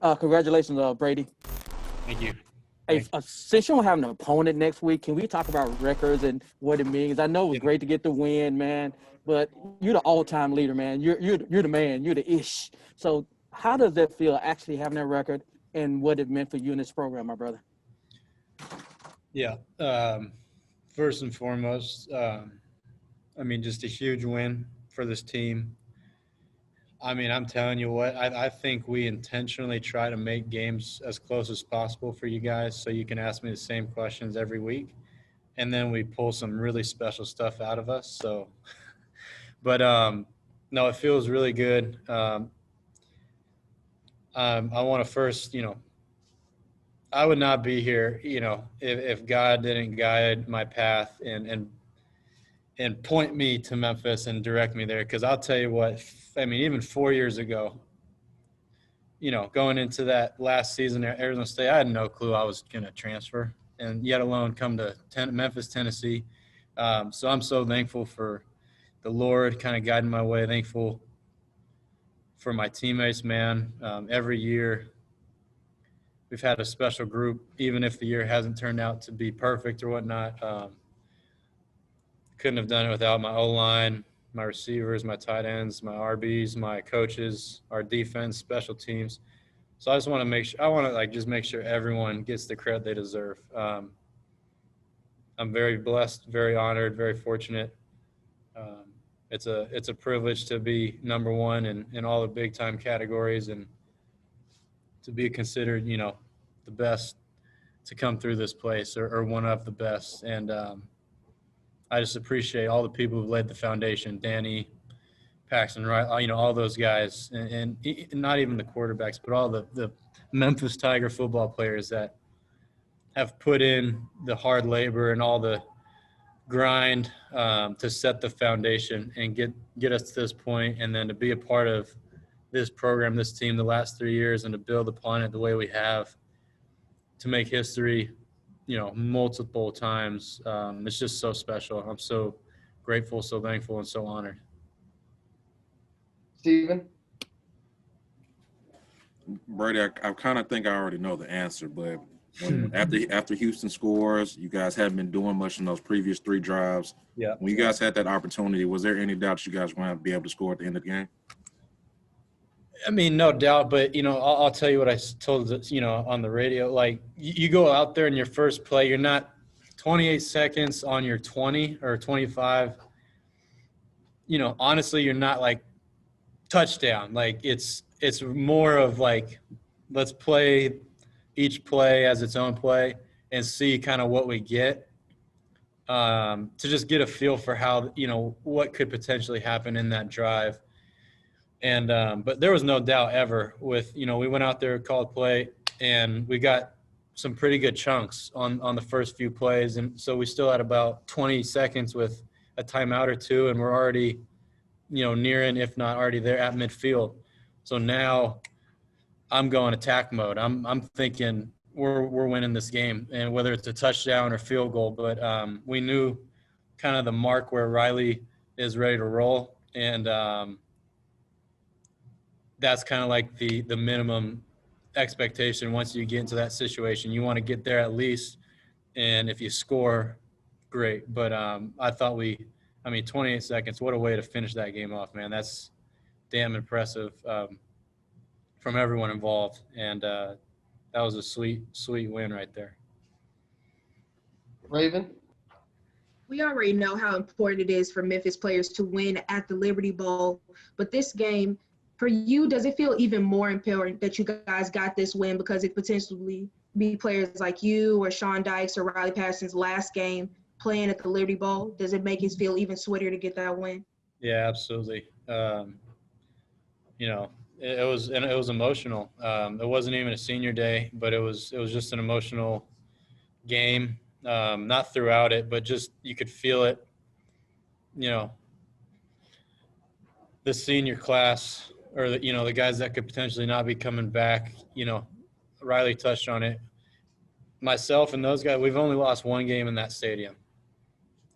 Congratulations, Brady. Thank you. Hey, Thank you. since you don't have an opponent next week, can we talk about records and what it means? I know it was great to get the win, man, but you're the all-time leader, man. You're the man. You're the ish. So how does that feel actually having that record and what it meant for you in this program, my brother? Yeah. First and foremost, just a huge win for this team. I mean, I'm telling you what, I think we intentionally try to make games as close as possible for you guys so you can ask me the same questions every week. And then we pull some really special stuff out of us. So, but no, it feels really good. I want to first, I would not be here, if God didn't guide my path and point me to Memphis and direct me there. Because I'll tell you what, I mean, even 4 years ago, going into that last season at Arizona State, I had no clue I was going to transfer, and yet alone come to Memphis, Tennessee. So I'm so thankful for the Lord kind of guiding my way. Thankful for my teammates, man. Every year we've had a special group, even if the year hasn't turned out to be perfect or whatnot. Couldn't have done it without my O-line, my receivers, my tight ends, my RBs, my coaches, our defense, special teams. So I just want to make sure – I want to, just make sure everyone gets the credit they deserve. I'm very blessed, very honored, very fortunate. It's a privilege to be number one in all the big-time categories and to be considered, the best to come through this place or one of the best. And I just appreciate all the people who laid the foundation, Danny, Paxton, right? All those guys, and not even the quarterbacks, but all the Memphis Tiger football players that have put in the hard labor and all the grind to set the foundation and get us to this point, and then to be a part of this program, this team, the last 3 years, and to build upon it the way we have, to make history, multiple times. It's just so special. I'm so grateful, so thankful, and so honored. Steven? Brady, I kind of think I already know the answer, but after Houston scores, you guys haven't been doing much in those previous 3 drives. Yeah. When you guys had that opportunity, was there any doubt you guys were going to be able to score at the end of the game? I mean, no doubt, but, I'll tell you what I told, on the radio. Like, you go out there in your first play, you're not 28 seconds on your 20 or 25. Honestly, you're not like touchdown. Like, it's more of like, let's play each play as its own play and see kind of what we get, to just get a feel for how, what could potentially happen in that drive. And but there was no doubt ever with, we went out there, called play, and we got some pretty good chunks on the first few plays. And so we still had about 20 seconds with a timeout or two, and we're already, nearing, if not already there at midfield. So now I'm going attack mode. I'm thinking we're winning this game, and whether it's a touchdown or field goal. But we knew kind of the mark where Riley is ready to roll, and that's kind of like the minimum expectation. Once you get into that situation, you want to get there at least, and if you score, great. But I thought 28 seconds, what a way to finish that game off, man. That's damn impressive from everyone involved, and that was a sweet win right there. Raven? We already know how important it is for Memphis players to win at the Liberty Bowl, but this game, for you, does it feel even more important that you guys got this win because it potentially be players like you or Sean Dykes or Riley Patterson's last game playing at the Liberty Bowl? Does it make it feel even sweeter to get that win? Yeah, absolutely. It was emotional. It wasn't even a senior day, but it was just an emotional game. Not throughout it, but just you could feel it. The senior class, or the guys that could potentially not be coming back. Riley touched on it. Myself and those guys, we've only lost one game in that stadium,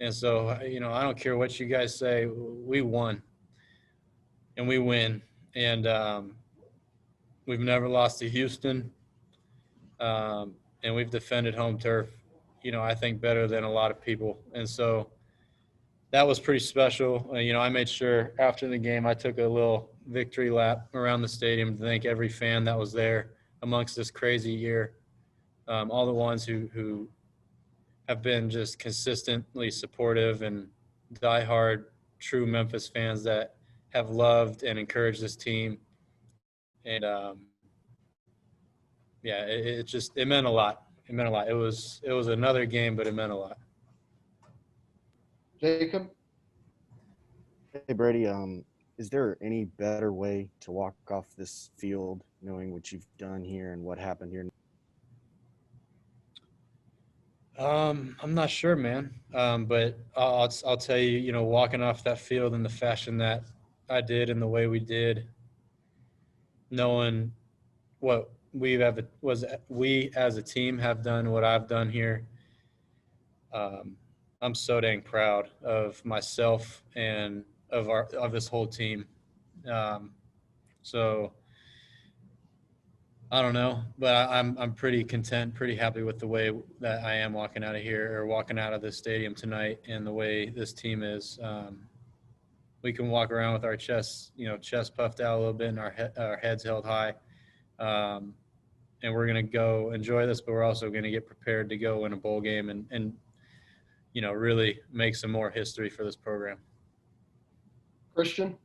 and so I don't care what you guys say, we won, and we win, and We've never lost to Houston, and we've defended home turf, I think better than a lot of people. And so that was pretty special. I made sure after the game I took a little victory lap around the stadium to thank every fan that was there amongst this crazy year, all the ones who have been just consistently supportive and diehard true Memphis fans that have loved and encouraged this team. And it meant a lot. It meant a lot. It was another game, but it meant a lot. Jacob? Hey Brady, is there any better way to walk off this field knowing what you've done here and what happened here? I'm not sure, man. But I'll tell you, walking off that field in the fashion that I did and the way we did, knowing what we as a team have done, what I've done here. I'm so dang proud of myself and of this whole team. So I don't know, but I'm pretty content, pretty happy with the way that I am walking out of here or walking out of this stadium tonight and the way this team is. We can walk around with our chests puffed out a little bit and our heads held high. And we're going to go enjoy this, but we're also going to get prepared to go win a bowl game and really make some more history for this program. Christian?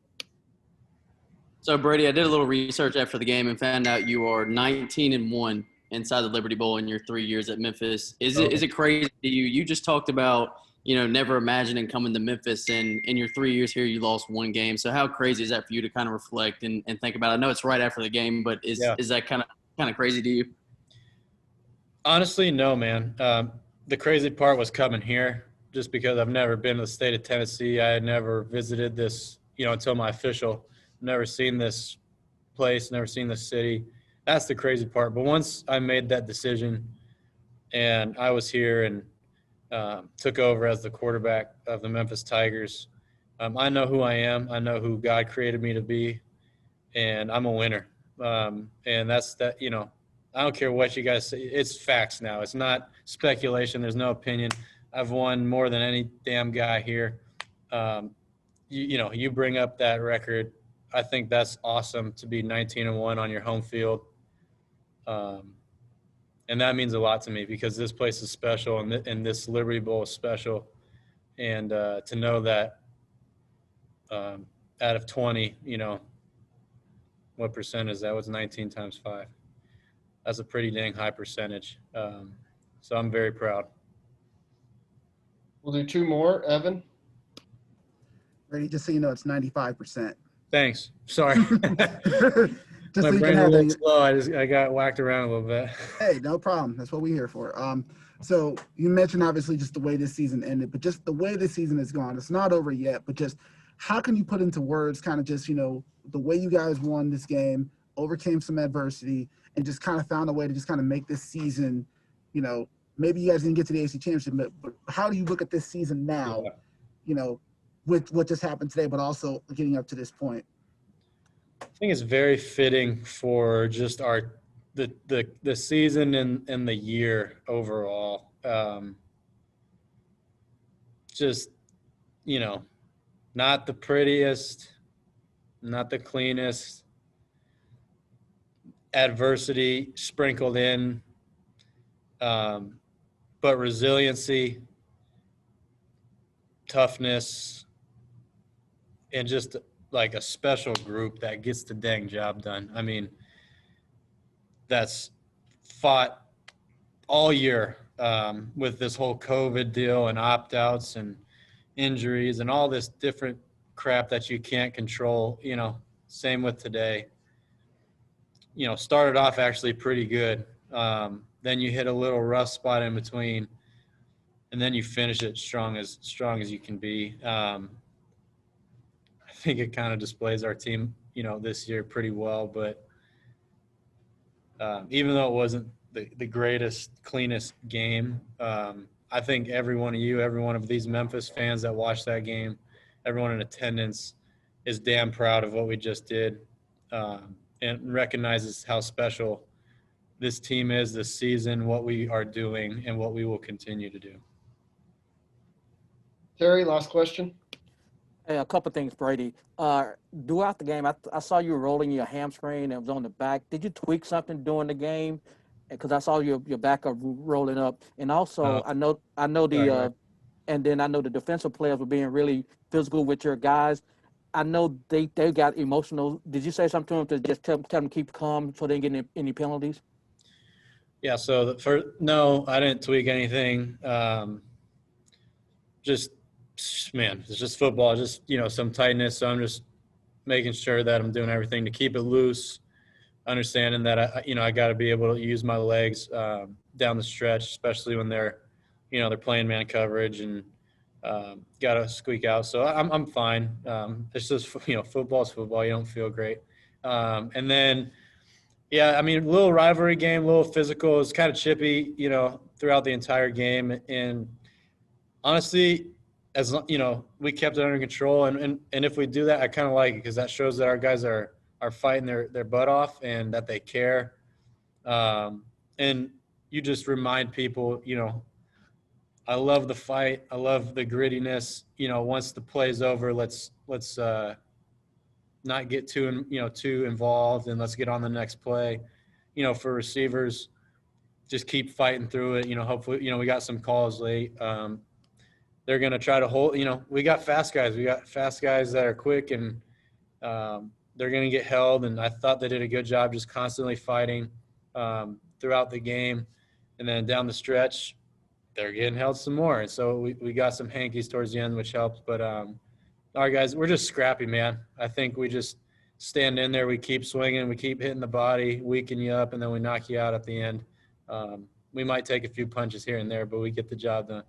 So, Brady, I did a little research after the game and found out you are 19-1 inside the Liberty Bowl in your 3 years at Memphis. Is it crazy to you? You just talked about, never imagining coming to Memphis, and in your 3 years here, you lost one game. So how crazy is that for you to kind of reflect and think about? I know it's right after the game, but is that kind of crazy to you? Honestly, no, man. The crazy part was coming here just because I've never been to the state of Tennessee. I had never visited this, until my official. Never seen this place, never seen this city. That's the crazy part. But once I made that decision and I was here and took over as the quarterback of the Memphis Tigers, I know who I am. I know who God created me to be, and I'm a winner. And that's that, I don't care what you guys say. It's facts now. It's not speculation. There's no opinion. I've won more than any damn guy here. You bring up that record. I think that's awesome to be 19-1 on your home field. And that means a lot to me because this place is special and this Liberty Bowl is special. And to know that out of 20, what percent is that? What's 19 times 5? That's a pretty dang high percentage. So I'm very proud. We'll do two more. Evan? Brady, just so you know, it's 95%. Thanks. Sorry. Just My so you brain can a have little that. slow. I got whacked around a little bit. Hey, no problem. That's what we're here for. So you mentioned obviously just the way this season ended, but just the way this season has gone. It's not over yet, but just how can you put into words kind of just, the way you guys won this game, overcame some adversity, and just kind of found a way to just kind of make this season, maybe you guys didn't get to the AC Championship, but how do you look at this season now, with what just happened today, but also getting up to this point? I think it's very fitting for just the season and the year overall. Just, not the prettiest, not the cleanest, adversity sprinkled in, but resiliency, toughness, and just like a special group that gets the dang job done. I mean, that's fought all year with this whole COVID deal and opt-outs and injuries and all this different crap that you can't control, same with today. Started off actually pretty good. Then you hit a little rough spot in between, and then you finish it strong as you can be. I think it kind of displays our team, this year pretty well. But even though it wasn't the greatest, cleanest game, I think every one of these Memphis fans that watched that game, everyone in attendance is damn proud of what we just did. and recognizes how special this team is this season, what we are doing, and what we will continue to do. Terry, last question. Hey, a couple things, Brady. Throughout the game, I saw you rolling your hamstring and it was on the back. Did you tweak something during the game? Because I saw your back up rolling up, and also I know sorry, Mark. and then I know the defensive players were being really physical with your guys. I know they got emotional. Did you say something to them to just tell them to keep calm so they didn't get any penalties? Yeah, so no, I didn't tweak anything. Just, man, it's just football, just, some tightness. So I'm just making sure that I'm doing everything to keep it loose, understanding that I got to be able to use my legs down the stretch, especially when they're playing man coverage and got to squeak out. So I'm fine. It's just, football's football. You don't feel great. And then, yeah, I mean, a little rivalry game, a little physical. It's kind of chippy, throughout the entire game. And honestly, we kept it under control. And if we do that, I kind of like it because that shows that our guys are fighting their butt off and that they care. And you just remind people, I love the fight. I love the grittiness. Once the play's over, let's not get too involved, and let's get on the next play. For receivers, just keep fighting through it. Hopefully, we got some calls late. They're going to try to hold, we got fast guys. We got fast guys that are quick, and they're going to get held. And I thought they did a good job just constantly fighting throughout the game. And then down the stretch, they're getting held some more. And so we got some hankies towards the end, which helped. But all right, guys, we're just scrappy, man. I think we just stand in there. We keep swinging. We keep hitting the body, weaken you up, and then we knock you out at the end. We might take a few punches here and there, but we get the job done.